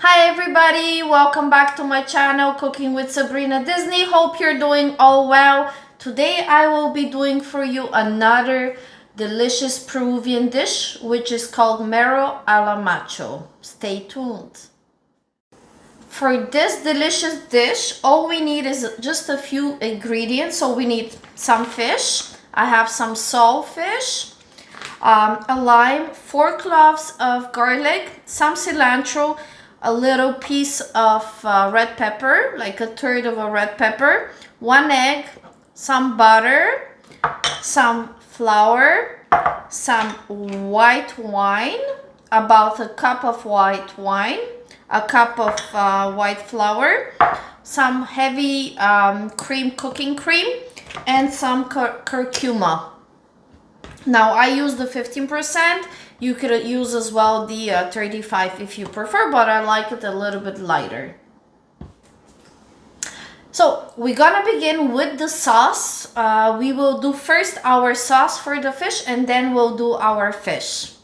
Hi everybody, welcome back to my channel Cooking with Sabrina Disney. Hope you're doing all well. Today I will be doing for you another delicious Peruvian dish which is called mero al macho. Stay tuned. For this delicious dish, all we need is just a few ingredients. So we need some fish. I have some salt fish, a lime, 4 cloves of garlic, some cilantro, a little piece of red pepper, like a third of a red pepper, 1 egg, some butter, some flour, some white wine, about a cup of white wine, a cup of white flour, some heavy cooking cream, and some curcuma. Now I use the 15%. You could use as well the 35 if you prefer, but I like it a little bit lighter. So we're gonna begin with the sauce. We will do first our sauce for the fish and then we'll do our fish.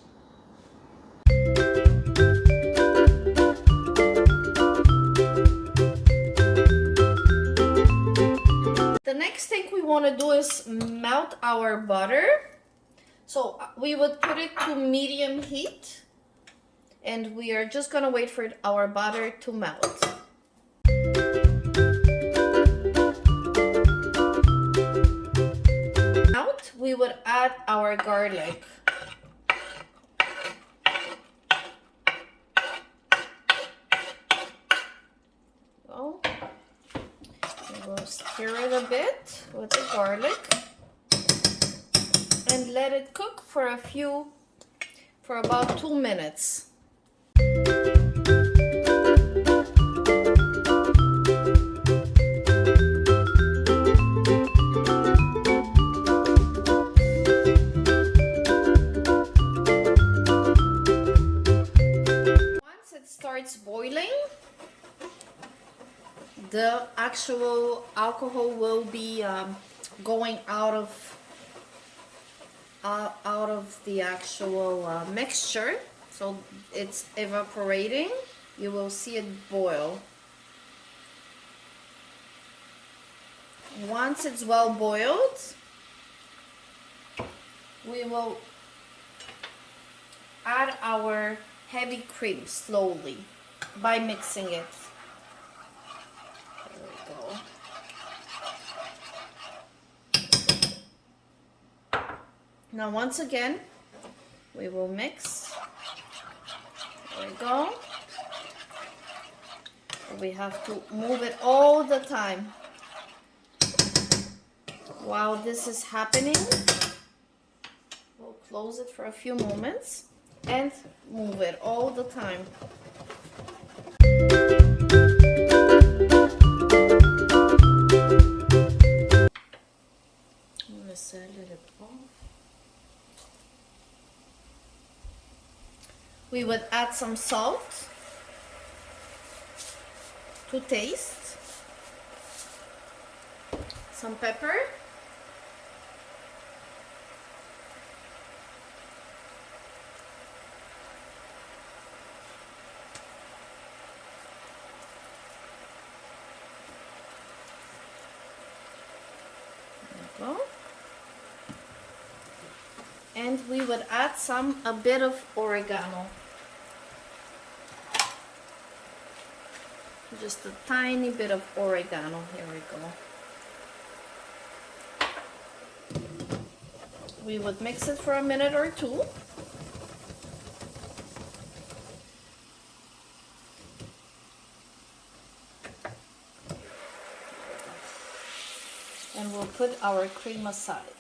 The next thing we want to do is melt our butter. So we would put it to medium heat and we are just gonna wait for our butter to melt. Out, we would add our garlic. So we will stir it a bit with the garlic and let it cook for about 2 minutes. Once it starts boiling, the actual alcohol will be going out of the actual mixture, so it's evaporating. You will see it boil. Once it's well boiled, we will add our heavy cream slowly by mixing it. There we go. Now once again, we will mix. There we go. We have to move it all the time. While this is happening, we'll close it for a few moments and move it all the time. I'm gonna set it off. We would add some salt to taste, some pepper, there we go. And we would add a bit of oregano. Just a tiny bit of oregano. Here we go. We would mix it for a minute or two. And we'll put our cream aside.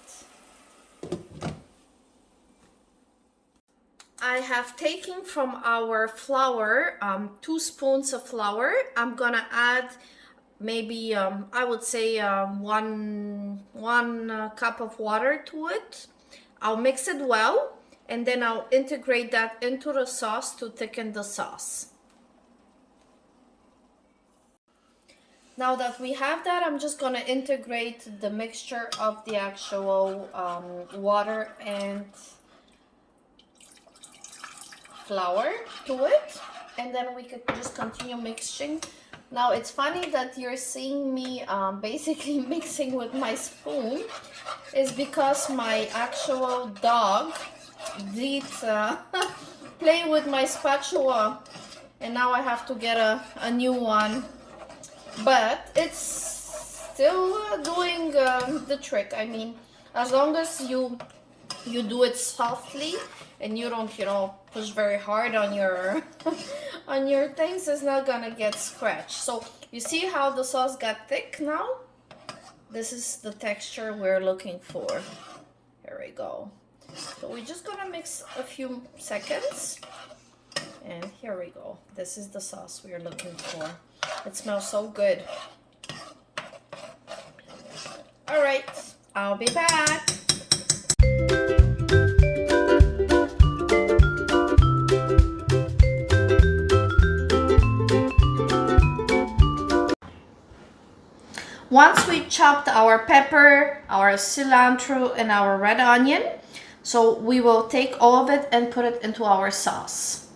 I have taken from our flour 2 spoons of flour. I'm gonna add maybe I would say one cup of water to it. I'll mix it well and then I'll integrate that into the sauce to thicken the sauce. Now that we have that, I'm just gonna integrate the mixture of the actual water and flour to it. and then we could just continue mixing. Now it's funny that you're seeing me basically mixing with my spoon, is because my actual dog did play with my spatula, and now I have to get a new one, but it's still doing the trick. I mean, as long as you do it softly and you don't, you know, push very hard on your on your things, it's not gonna get scratched. So you see how the sauce got thick now? This is the texture we're looking for. Here we go. So we're just gonna mix a few seconds, and here we go. This is the sauce we're looking for. It smells so good. All right, I'll be back. Once we chopped our pepper, our cilantro, and our red onion, so we will take all of it and put it into our sauce.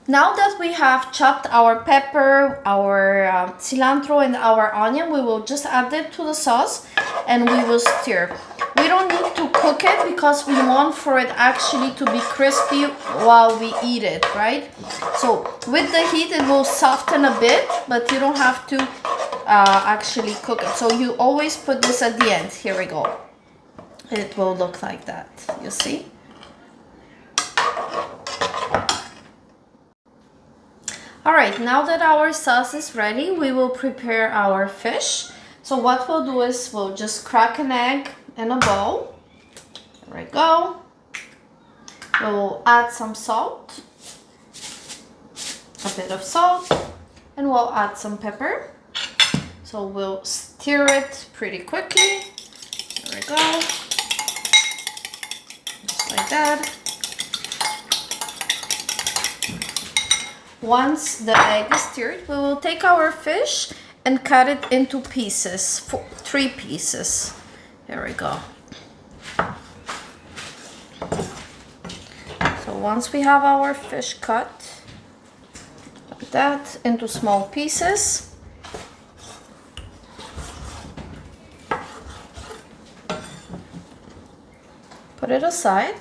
Now that we have chopped our pepper, our cilantro, and our onion, we will just add it to the sauce and we will stir. We don't need to cook it because we want for it actually to be crispy while we eat it, right? So with the heat it will soften a bit, but you don't have to actually cook it. So you always put this at the end. Here we go. It will look like that, you see? Alright, now that our sauce is ready, we will prepare our fish. So what we'll do is we'll just crack an egg in a bowl. There we go. We'll add some salt, a bit of salt, and we'll add some pepper. So we'll stir it pretty quickly. There we go. Just like that. Once the egg is stirred, we will take our fish and cut it into pieces, 3 pieces. There we go. So once we have our fish cut like that into small pieces, put it aside.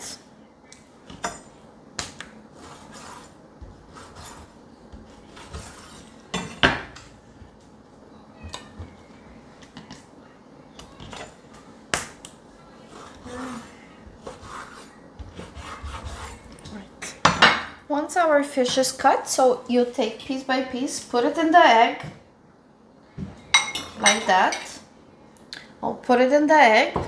Once our fish is cut, so you take piece by piece, put it in the egg, like that. I'll put it in the egg,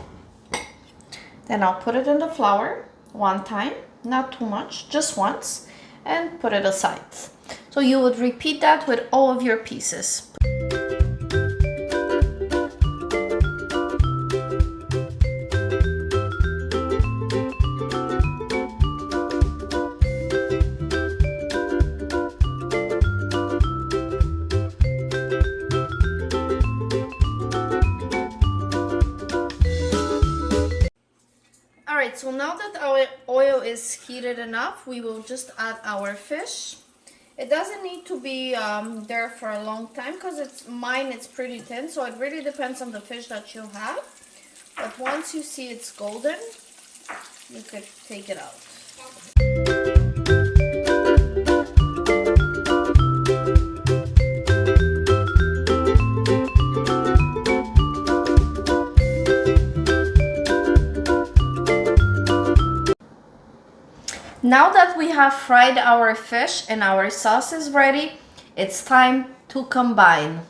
then I'll put it in the flour one time, not too much, just once, and put it aside. So you would repeat that with all of your pieces. Alright, so now that our oil is heated enough, we will just add our fish. It doesn't need to be there for a long time because it's pretty thin, so it really depends on the fish that you have. But once you see it's golden, you could take it out. Now that we have fried our fish and our sauce is ready, it's time to combine.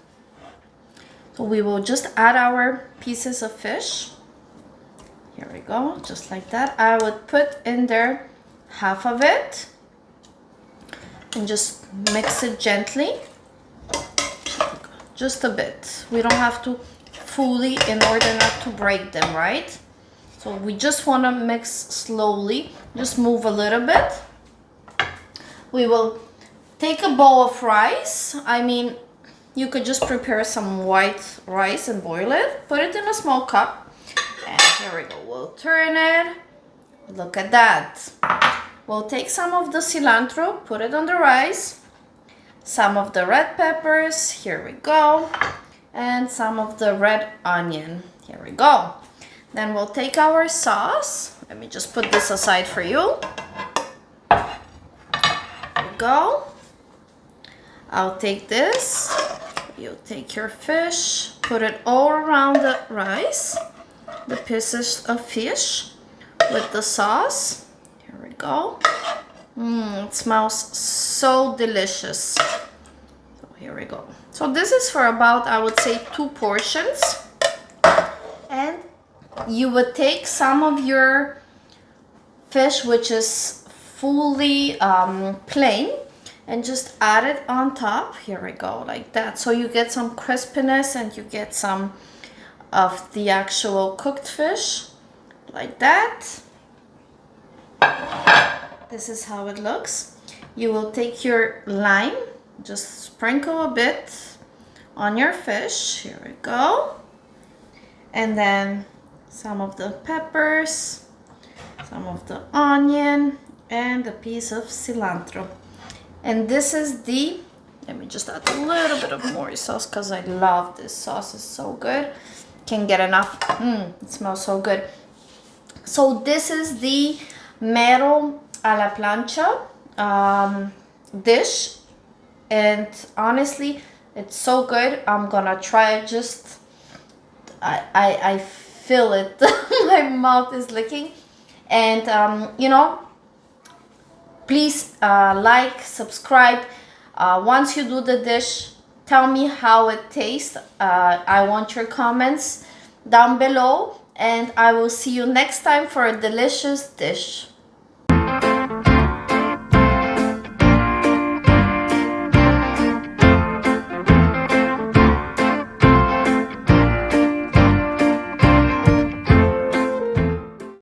So we will just add our pieces of fish. Here we go, just like that. I would put in there half of it and just mix it gently. Just a bit. We don't have to fully in order not to break them, right? So we just want to mix slowly, just move a little bit. We will take a bowl of rice. I mean, you could just prepare some white rice and boil it. Put it in a small cup. And here we go. We'll turn it. Look at that. We'll take some of the cilantro, put it on the rice, some of the red peppers, here we go, and some of the red onion, here we go. Then we'll take our sauce. Let me just put this aside for you. There we go. I'll take this. You take your fish, put it all around the rice, the pieces of fish with the sauce. Here we go. It smells so delicious. So here we go. So this is for about, I would say, 2 portions. And you would take some of your fish, which is fully plain, and just add it on top. Here we go, like that. So you get some crispiness and you get some of the actual cooked fish, like that. This is how it looks. You will take your lime, just sprinkle a bit on your fish. Here we go. And then some of the peppers, some of the onion, and a piece of cilantro. And this is the, let me just add a little bit of more sauce because I love this sauce. It's so good. Can't get enough. It smells so good. So this is the mero a la plancha dish, and honestly it's so good. I'm gonna try it. Just I feel it. My mouth is licking. And you know, please like, subscribe. Once you do the dish, tell me how it tastes. I want your comments down below, and I will see you next time for a delicious dish.